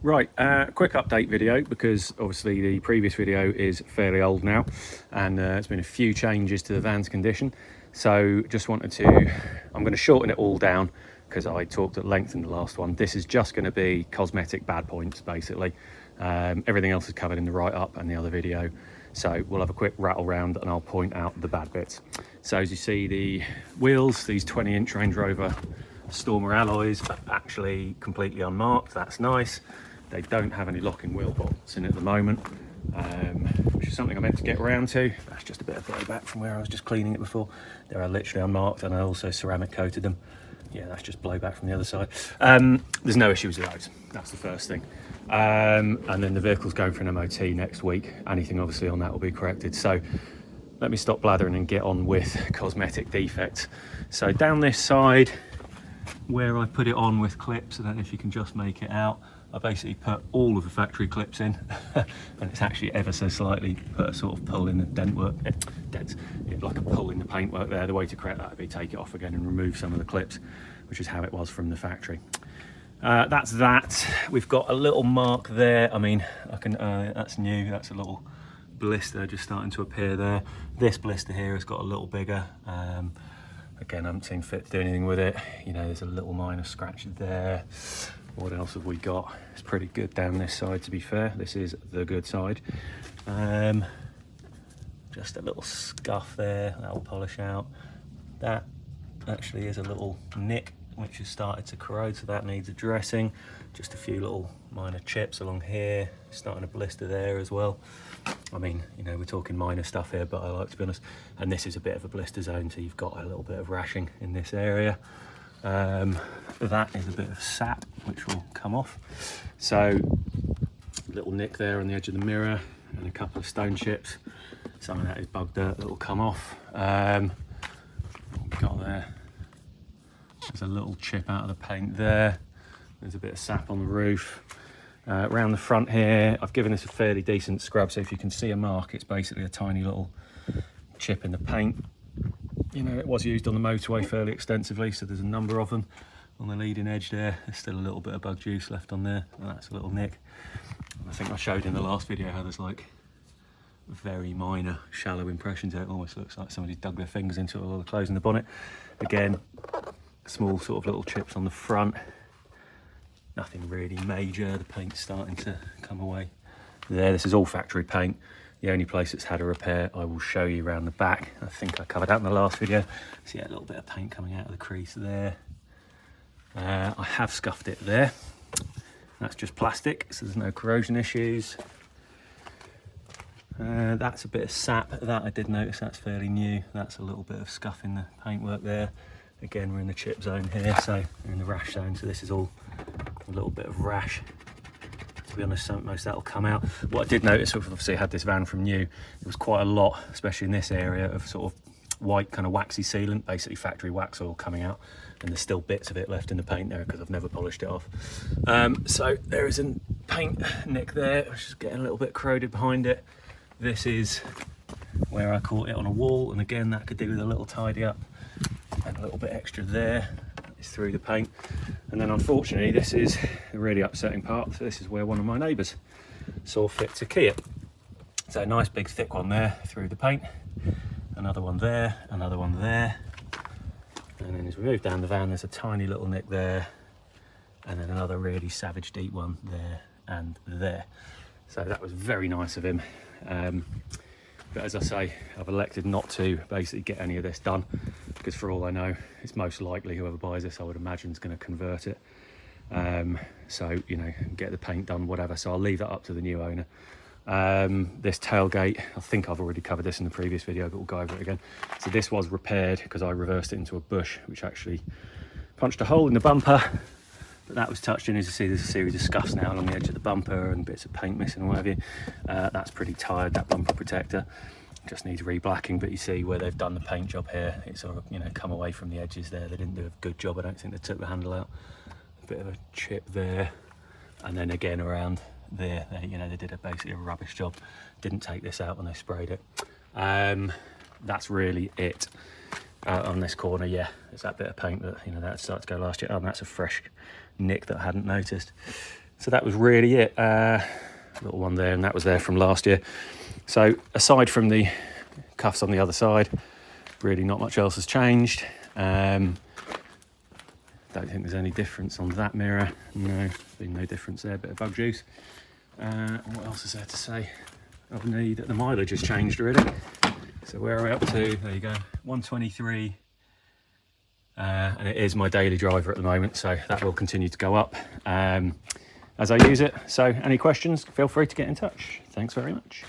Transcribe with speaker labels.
Speaker 1: Right, quick update video because obviously the previous video is fairly old now and there's been a few changes to the van's condition. So just wanted to, I'm going to shorten it all down because I talked at length in the last one. This is just going to be cosmetic bad points basically. Everything else is covered in the write-up and the other video. So we'll have a quick rattle round and I'll point out the bad bits. So as you see, the wheels, these 20-inch Range Rover Stormer alloys are actually completely unmarked. That's nice. They don't have any locking wheel bolts in at the moment, which is something I meant to get around to. That's just a bit of blowback from where I was just cleaning it before. They are literally unmarked, and I also ceramic coated them. Yeah, that's just blowback from the other side. There's no issues with those. That's the first thing. And then the vehicle's going for an MOT next week. Anything obviously on that will be corrected. So let me stop blathering and get on with cosmetic defects. So down this side, where I put it on with clips, I don't know if you can just make it out, I basically put all of the factory clips in and it's actually ever so slightly put a sort of pull in the dents, like a pull in the paintwork there. The way to correct that would be take it off again and remove some of the clips, which is how it was from the factory. That's that. We've got a little mark there. I mean, I can, that's new, that's a little blister just starting to appear there. This blister here has got a little bigger. Again, I haven't seen fit to do anything with it. You know, there's a little minor scratch there. What else have we got? It's pretty good down this side, to be fair. This is the good side. Just a little scuff there, that'll polish out. That actually is a little nick which has started to corrode, so that needs addressing. Just a few little minor chips along here, starting to blister there as well. I mean, you know, we're talking minor stuff here, but I like to be honest. And this is a bit of a blister zone, so you've got a little bit of rashing in this area. That is a bit of sap which will come off. So little nick there on the edge of the mirror and a couple of stone chips. Some of that is bug dirt that will come off. What we've got there, there's a little chip out of the paint there. There's a bit of sap on the roof. Around the front here, I've given this a fairly decent scrub, so if you can see a mark, it's basically a tiny little chip in the paint. You know, it was used on the motorway fairly extensively, so there's a number of them. On the leading edge there, there's still a little bit of bug juice left on there, and that's a little nick. I think I showed in the last video how there's like very minor shallow impressions there. It almost looks like somebody dug their fingers into all the clothes in the bonnet. Again, small sort of little chips on the front. Nothing really major. The paint's starting to come away there. This is all factory paint. The only place that's had a repair, I will show you around the back. I think I covered that in the last video. See a little bit of paint coming out of the crease there. I have scuffed it there. That's just plastic, so there's no corrosion issues. That's a bit of sap. That I did notice, that's fairly new. That's a little bit of scuff in the paintwork there. Again, we're in the chip zone here, so we're in the rash zone, so this is all a little bit of rash. To be honest, most of that will come out. What I did notice, obviously I had this van from new, there was quite a lot, especially in this area, of sort of white kind of waxy sealant, basically factory wax oil coming out, and there's still bits of it left in the paint there because I've never polished it off. So there is a paint nick there, which is getting a little bit corroded behind it. This is where I caught it on a wall, and again that could do with a little tidy up, and a little bit extra there is through the paint. And then unfortunately this is the really upsetting part. So this is where one of my neighbours saw fit to key it. So a nice big thick one there through the paint, another one there, another one there, and then as we move down the van there's a tiny little nick there, and then another really savage deep one there and there. So that was very nice of him. But as I say, I've elected not to basically get any of this done because for all I know, it's most likely whoever buys this, I would imagine, is going to convert it. So, you know, get the paint done, whatever. So I'll leave that up to the new owner. This tailgate, I think I've already covered this in the previous video, but we'll go over it again. So this was repaired because I reversed it into a bush, which actually punched a hole in the bumper. But that was touched in. As you see, there's a series of scuffs now along the edge of the bumper and bits of paint missing and what have you. That's pretty tired, that bumper protector. Just needs re-blacking, but you see where they've done the paint job here, it's sort of, you know, come away from the edges there. They didn't do a good job. I don't think they took the handle out. A bit of a chip there, and then again around there, you know, they did basically a rubbish job. Didn't take this out when they sprayed it. That's really it. On this corner, yeah, there's that bit of paint that, you know, that started to go last year. Oh, and that's a fresh nick that I hadn't noticed. So that was really it. Little one there, and that was there from last year. So aside from the cuffs on the other side, really not much else has changed. Don't think there's any difference on that mirror. No, there's been no difference there. Bit of bug juice. What else is there to say? Of need, the mileage has changed already. So where are we up to? There you go, 123. And it is my daily driver at the moment, so that will continue to go up as I use it. So any questions, feel free to get in touch. Thanks very much.